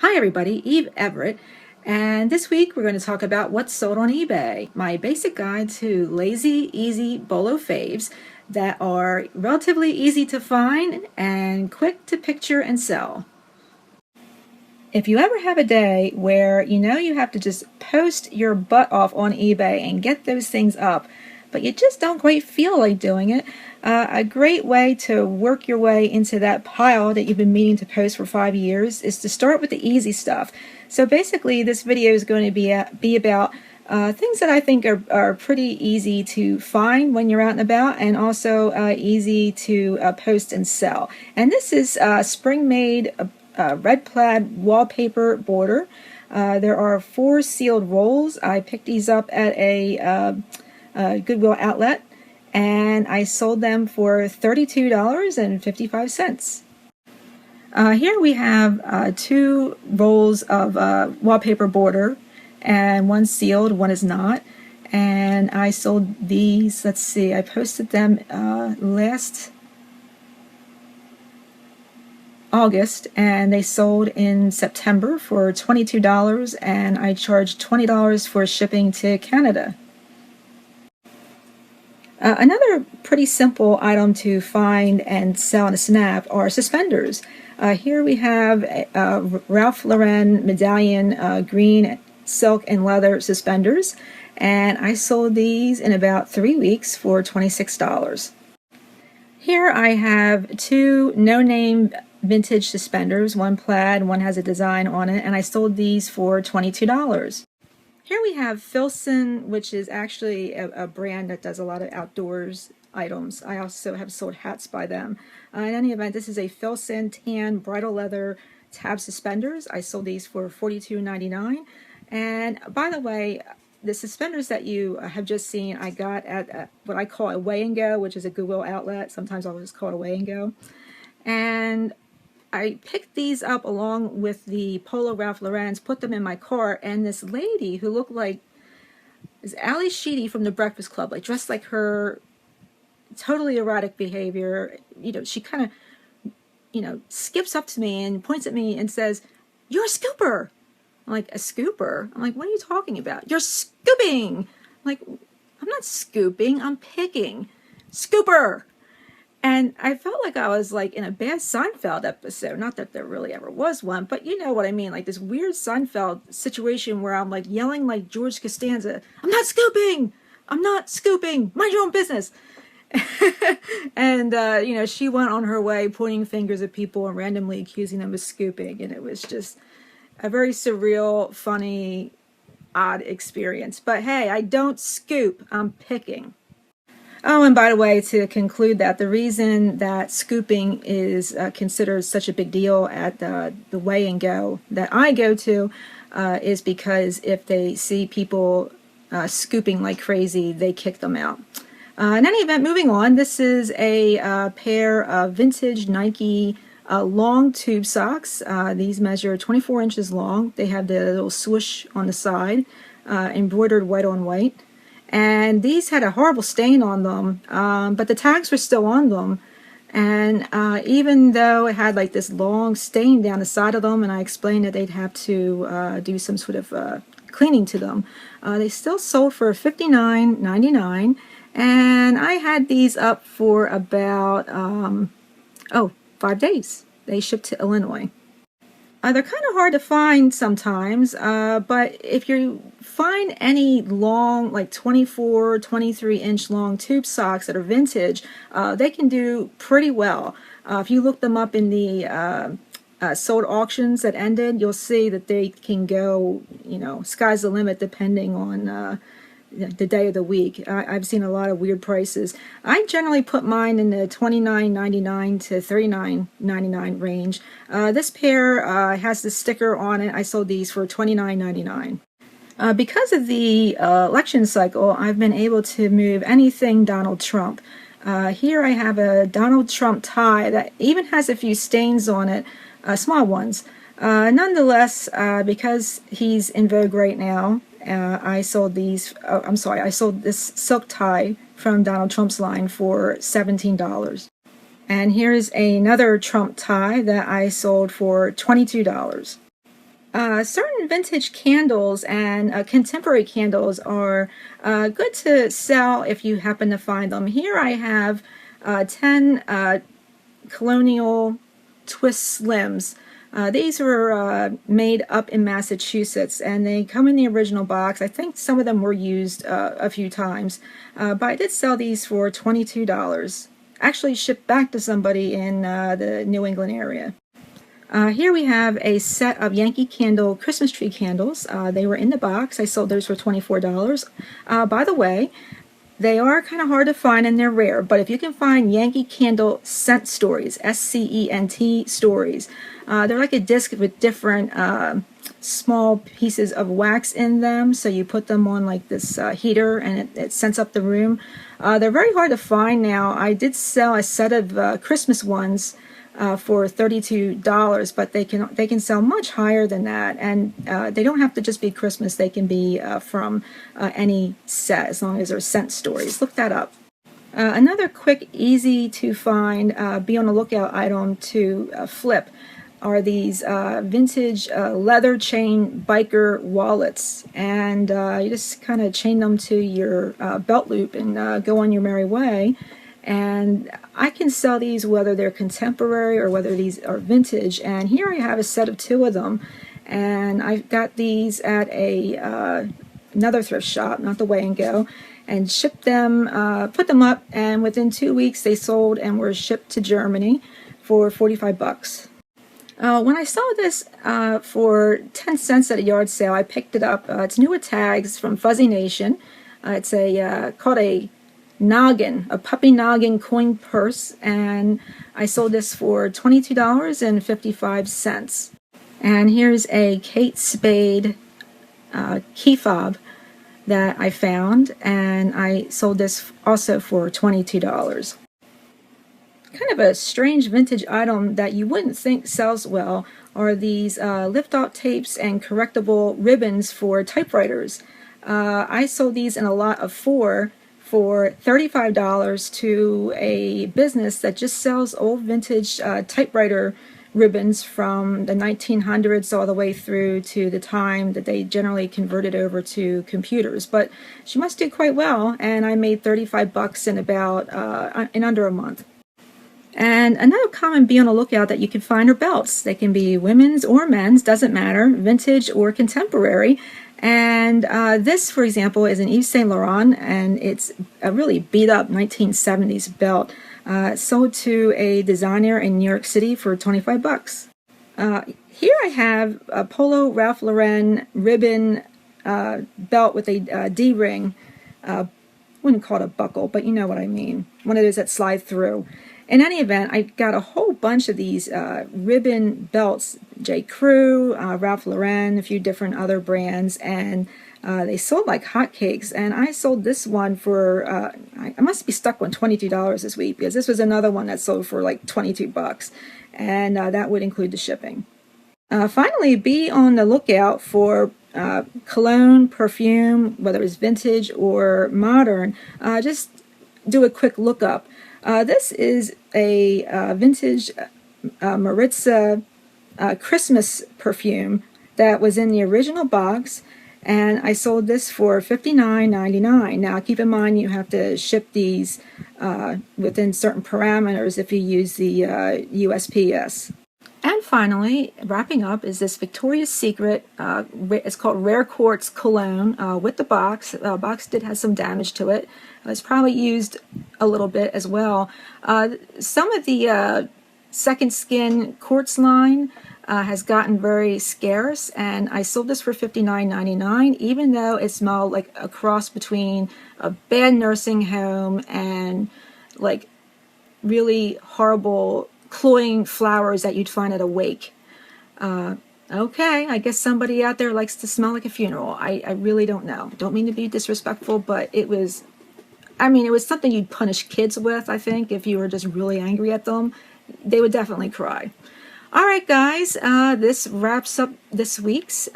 Hi everybody, Eve Everett, and this week we're going to talk about what's sold on eBay, my basic guide to lazy, easy BOLO faves that are relatively easy to find and quick to picture and sell. If you ever have a day where you know you have to just post your butt off on eBay and get those things up, but you just don't quite feel like doing it, a great way to work your way into that pile that you've been meaning to post for 5 years is to start with the easy stuff. So basically this video is going to be about things that I think are pretty easy to find when you're out and about, and also easy to post and sell. And this is spring-made red plaid wallpaper border. There are 4 sealed rolls. I picked these up at a Goodwill outlet, and I sold them for $32.55. Here we have 2 rolls of wallpaper border, and one sealed, one is not. And I sold these, let's see, I posted them last August, and they sold in September for $22, and I charged $20 for shipping to Canada. Another pretty simple item to find and sell in a snap are suspenders. Here we have Ralph Lauren medallion green silk and leather suspenders, and I sold these in about 3 weeks for $26. Here I have 2 no-name vintage suspenders, one plaid, one has a design on it, and I sold these for $22. Here we have Filson, which is actually a brand that does a lot of outdoors items. I also have sold hats by them. In any event, this is a Filson tan bridal leather tab suspenders. I sold these for $42.99. And by the way, the suspenders that you have just seen, I got at what I call a Weigh and Go, which is a Goodwill outlet. Sometimes I'll just call it a Weigh and Go. And I picked these up along with the Polo Ralph Lauren's, put them in my car, and this lady who looked like is Ali Sheedy from the Breakfast Club, like dressed like her, totally erratic behavior. You know, she kind of, skips up to me and points at me and says, "You're a scooper." I'm like, "A scooper?" I'm like, "What are you talking about?" "You're scooping." I'm like, "I'm not scooping, I'm picking." "Scooper." And I felt like I was like in a bad Seinfeld episode. Not that there really ever was one, but you know what I mean. Like this weird Seinfeld situation where I'm like yelling like George Costanza, "I'm not scooping! I'm not scooping! Mind your own business!" And, she went on her way pointing fingers at people and randomly accusing them of scooping. And it was just a very surreal, funny, odd experience. But hey, I don't scoop, I'm picking. Oh, and by the way, to conclude that, the reason that scooping is considered such a big deal at the Weigh and Go that I go to is because if they see people scooping like crazy, they kick them out. In any event, moving on, this is a pair of vintage Nike long tube socks. These measure 24 inches long. They have the little swoosh on the side, embroidered white on white. And these had a horrible stain on them, but the tags were still on them. And even though it had like this long stain down the side of them, and I explained that they'd have to do some sort of cleaning to them, they still sold for $59.99. And I had these up for about 5 days. They shipped to Illinois. They're kind of hard to find sometimes, but if you find any long, like 24, 23-inch long tube socks that are vintage, they can do pretty well. If you look them up in the sold auctions that ended, you'll see that they can go, sky's the limit depending on the day of the week. I've seen a lot of weird prices. I generally put mine in the $29.99 to $39.99 range. This pair has the sticker on it. I sold these for $29.99. Because of the election cycle, I've been able to move anything Donald Trump. Here I have a Donald Trump tie that even has a few stains on it, small ones. Nonetheless, because he's in vogue right now, I sold these, I sold this silk tie from Donald Trump's line for $17. And here's another Trump tie that I sold for $22. Certain vintage candles and contemporary candles are good to sell if you happen to find them. Here I have 10 colonial twist slims. These were made up in Massachusetts, and they come in the original box. I think some of them were used a few times, but I did sell these for $22. Actually shipped back to somebody in the New England area. Here we have a set of Yankee Candle Christmas tree candles. They were in the box. I sold those for $24. By the way, they are kind of hard to find and they're rare, but if you can find Yankee Candle scent stories, S-C-E-N-T stories, they're like a disc with different small pieces of wax in them, so you put them on like this heater and it scents up the room. They're very hard to find now. I did sell a set of Christmas ones for $32, but they can sell much higher than that, and they don't have to just be Christmas. They can be from any set, as long as they're scent stories. Look that up. Another quick, easy to find, be on the lookout item to flip are these vintage leather chain biker wallets, and you just kind of chain them to your belt loop and go on your merry way. And I can sell these whether they're contemporary or whether these are vintage. And here I have a set of 2 of them, and I got these at another thrift shop, not the Way and Go, and shipped them, put them up, and within 2 weeks they sold and were shipped to Germany for 45 bucks. When I saw this for 10 cents at a yard sale, I picked it up. It's new with tags from Fuzzy Nation. It's called a noggin, a puppy noggin coin purse, and I sold this for $22.55. And here's a Kate Spade key fob that I found, and I sold this also for $22. Kind of a strange vintage item that you wouldn't think sells well are these lift-off tapes and correctable ribbons for typewriters. I sold these in a lot of 4 for $35 to a business that just sells old vintage typewriter ribbons from the 1900s all the way through to the time that they generally converted over to computers. But she must do quite well, and I made 35 bucks in about in under a month. And another common be on the lookout that you can find are belts. They can be women's or men's, doesn't matter, vintage or contemporary. And this, for example, is an Yves Saint Laurent, and it's a really beat up 1970s belt. Sold to a designer in New York City for 25 bucks. Here I have a Polo Ralph Lauren ribbon belt with a D-ring. Wouldn't call it a buckle, but you know what I mean. One of those that slide through. In any event, I got a whole bunch of these ribbon belts, J. Crew, Ralph Lauren, a few different other brands, and they sold like hotcakes. And I sold this one for, I must be stuck on $22 this week, because this was another one that sold for like 22 bucks, and that would include the shipping. Finally, be on the lookout for cologne, perfume, whether it's vintage or modern. Just do a quick lookup. This is a vintage Maritza Christmas perfume that was in the original box, and I sold this for $59.99. Now keep in mind you have to ship these within certain parameters if you use the USPS. And finally, wrapping up, is this Victoria's Secret, it's called Rare Quartz Cologne with the box. The box did have some damage to it. It's probably used a little bit as well. Some of the Second Skin quartz line has gotten very scarce, and I sold this for $59.99, even though it smelled like a cross between a bad nursing home and like really horrible cloying flowers that you'd find at a wake. Okay, I guess somebody out there likes to smell like a funeral. I really don't know. Don't mean to be disrespectful, but it was, it was something you'd punish kids with, I think, if you were just really angry at them. They would definitely cry. All right, guys, this wraps up this week's.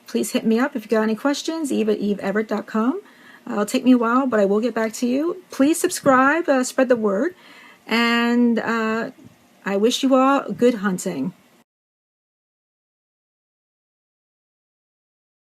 Please hit me up if you got any questions, eve@eveeverett.com. It'll take me a while, but I will get back to you. Please subscribe, spread the word, and I wish you all good hunting.